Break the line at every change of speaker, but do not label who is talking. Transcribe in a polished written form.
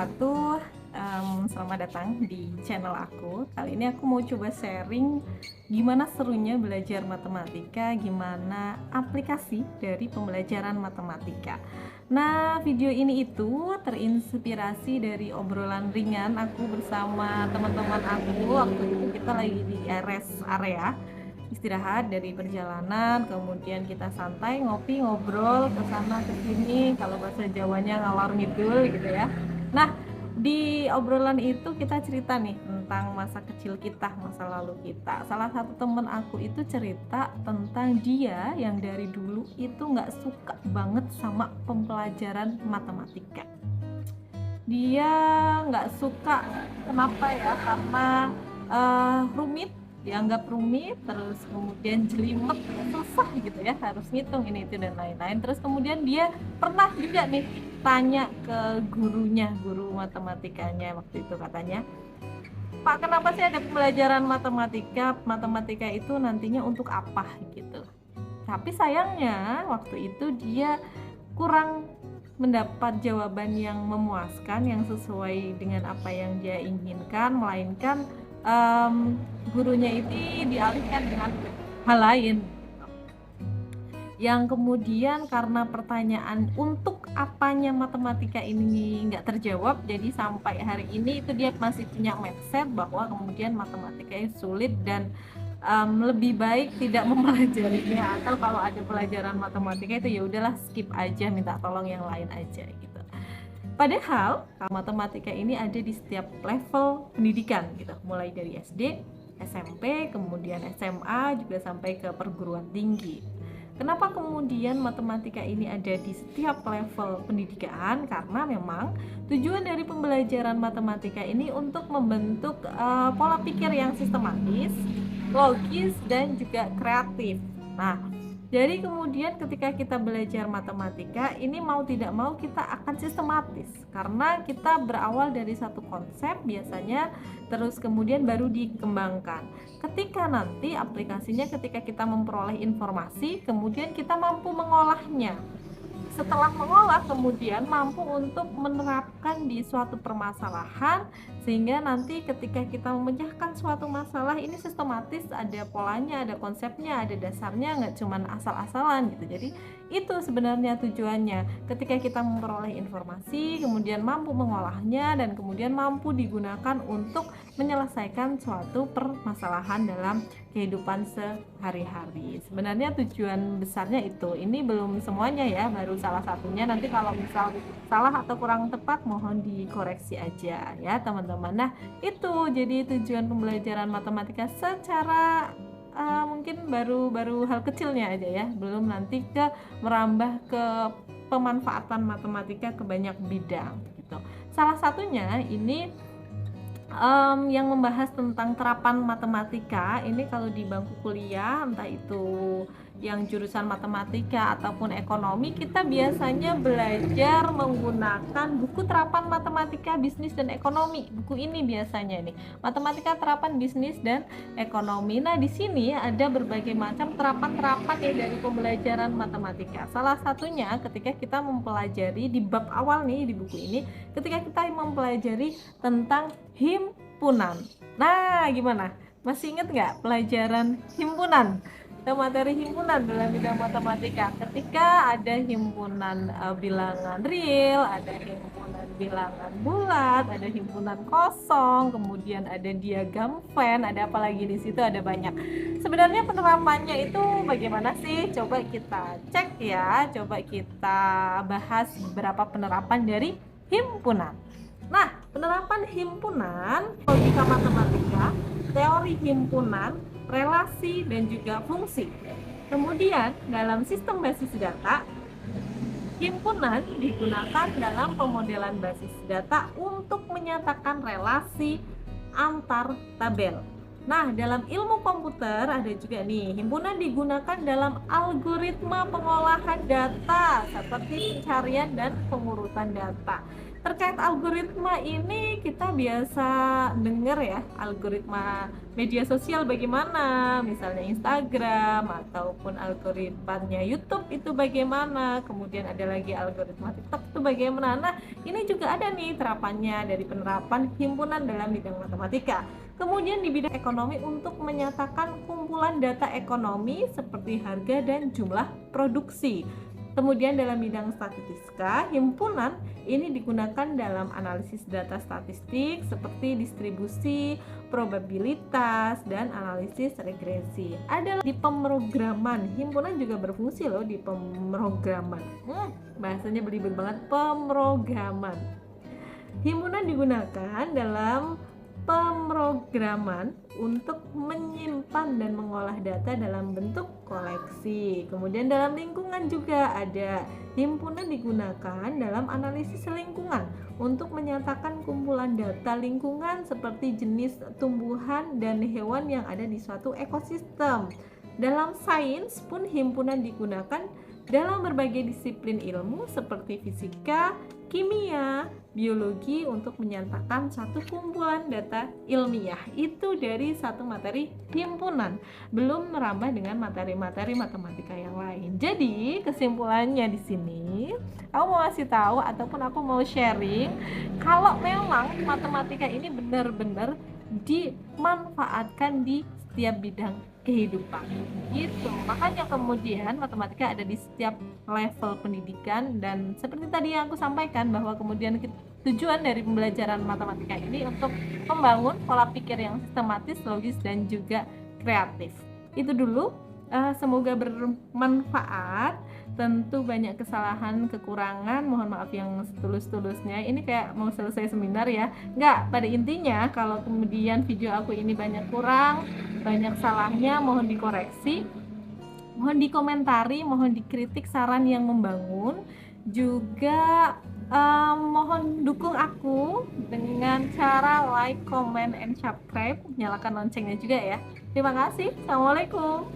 wabarakatuh. Selamat datang di channel aku. Kali ini aku mau coba sharing gimana serunya belajar matematika, gimana aplikasi dari pembelajaran matematika. Nah, video ini itu terinspirasi dari obrolan ringan aku bersama teman-teman aku. Waktu itu kita lagi di rest area istirahat dari perjalanan, kemudian kita santai ngopi ngobrol ke sana ke sini, kalau bahasa Jawanya ngalor ngidul gitu ya. Nah, di obrolan itu kita cerita nih tentang masa kecil kita, masa lalu kita. Salah satu temen aku itu cerita tentang dia yang dari dulu itu nggak suka banget sama pembelajaran matematika. Dia nggak suka, kenapa ya? Karena rumit, dianggap rumit, terus kemudian jelimet, susah gitu ya, harus ngitung ini itu dan lain-lain. Terus kemudian dia pernah juga nih tanya ke gurunya, guru matematikanya waktu itu, katanya, "Pak, kenapa sih ada pembelajaran matematika? Matematika itu nantinya untuk apa?" gitu. Tapi sayangnya waktu itu dia kurang mendapat jawaban yang memuaskan, yang sesuai dengan apa yang dia inginkan, melainkan gurunya itu dialihkan dengan hal lain. Yang kemudian karena pertanyaan untuk apanya matematika ini nggak terjawab, jadi sampai hari ini itu dia masih punya mindset bahwa kemudian matematika itu sulit dan lebih baik tidak mempelajarinya, atau kalau ada pelajaran matematika itu ya udahlah skip aja, minta tolong yang lain aja gitu. Padahal matematika ini ada di setiap level pendidikan gitu, mulai dari SD, SMP, kemudian SMA, juga sampai ke perguruan tinggi. Kenapa kemudian matematika ini ada di setiap level pendidikan? Karena memang tujuan dari pembelajaran matematika ini untuk membentuk pola pikir yang sistematis, logis, dan juga kreatif. Nah, jadi kemudian ketika kita belajar matematika ini mau tidak mau kita akan sistematis, karena kita berawal dari satu konsep biasanya, terus kemudian baru dikembangkan. Ketika nanti aplikasinya, ketika kita memperoleh informasi, kemudian kita mampu mengolahnya. Setelah mengolah kemudian mampu untuk menerapkan di suatu permasalahan, sehingga nanti ketika kita memecahkan suatu masalah ini sistematis, ada polanya, ada konsepnya, ada dasarnya, nggak cuman asal-asalan gitu. Jadi itu sebenarnya tujuannya, ketika kita memperoleh informasi kemudian mampu mengolahnya dan kemudian mampu digunakan untuk menyelesaikan suatu permasalahan dalam kehidupan sehari-hari. Sebenarnya tujuan besarnya itu. Ini belum semuanya ya, baru salah satunya. Nanti kalau misal salah atau kurang tepat mohon dikoreksi aja ya teman-teman. Nah, itu jadi tujuan pembelajaran matematika secara mungkin baru hal kecilnya aja ya, belum nanti ke merambah ke pemanfaatan matematika ke banyak bidang gitu. Salah satunya ini yang membahas tentang terapan matematika ini kalau di bangku kuliah, entah itu yang jurusan matematika ataupun ekonomi, kita biasanya belajar menggunakan buku terapan matematika bisnis dan ekonomi. Buku ini biasanya nih, matematika terapan bisnis dan ekonomi. Nah, di sini ada berbagai macam terapan-terapan ya dari pembelajaran matematika. Salah satunya ketika kita mempelajari di bab awal nih di buku ini, ketika kita mempelajari tentang himpunan. Nah, gimana? Masih ingat nggak pelajaran himpunan? Materi himpunan dalam bidang matematika. Ketika ada himpunan bilangan real, ada himpunan bilangan bulat, ada himpunan kosong, kemudian ada diagram Venn, ada apa lagi di situ, ada banyak. Sebenarnya penerapannya itu bagaimana sih? Coba kita cek ya, coba kita bahas beberapa penerapan dari himpunan. Nah, penerapan himpunan, logika matematika, teori himpunan, relasi, dan juga fungsi. Kemudian, dalam sistem basis data, himpunan digunakan dalam pemodelan basis data untuk menyatakan relasi antar tabel. Nah, dalam ilmu komputer ada juga nih, himpunan digunakan dalam algoritma pengolahan data seperti pencarian dan pengurutan data. Terkait algoritma ini kita biasa dengar ya, algoritma media sosial bagaimana, misalnya Instagram ataupun algoritmanya YouTube itu bagaimana, kemudian ada lagi algoritma TikTok itu bagaimana. Nah, ini juga ada nih terapannya dari penerapan himpunan dalam bidang matematika. Kemudian di bidang ekonomi untuk menyatakan kumpulan data ekonomi seperti harga dan jumlah produksi. Kemudian dalam bidang statistika, himpunan ini digunakan dalam analisis data statistik seperti distribusi, probabilitas, dan analisis regresi. Ada di pemrograman, himpunan juga berfungsi loh di pemrograman. Bahasanya belibet banget, pemrograman. Himpunan digunakan dalam pemrograman untuk menyimpan dan mengolah data dalam bentuk koleksi. Kemudian dalam lingkungan juga ada, himpunan digunakan dalam analisis lingkungan untuk menyatakan kumpulan data lingkungan seperti jenis tumbuhan dan hewan yang ada di suatu ekosistem. Dalam sains pun himpunan digunakan dalam berbagai disiplin ilmu seperti fisika, kimia, biologi untuk menyatakan satu kumpulan data ilmiah. Itu dari satu materi himpunan, belum merambah dengan materi-materi matematika yang lain. Jadi kesimpulannya di sini, aku mau kasih tahu ataupun aku mau sharing kalau memang matematika ini benar-benar dimanfaatkan di setiap bidang kehidupan gitu. Makanya kemudian matematika ada di setiap level pendidikan, dan seperti tadi yang aku sampaikan bahwa kemudian tujuan dari pembelajaran matematika ini untuk membangun pola pikir yang sistematis, logis, dan juga kreatif. Itu dulu, semoga bermanfaat. Tentu banyak kesalahan, kekurangan, mohon maaf yang setulus-tulusnya. Ini kayak mau selesai seminar ya. Enggak, pada intinya kalau kemudian video aku ini banyak kurang, banyak salahnya, mohon dikoreksi, mohon dikomentari, mohon dikritik saran yang membangun. Juga mohon dukung aku dengan cara like, comment, and subscribe. Nyalakan loncengnya juga ya. Terima kasih. Assalamualaikum.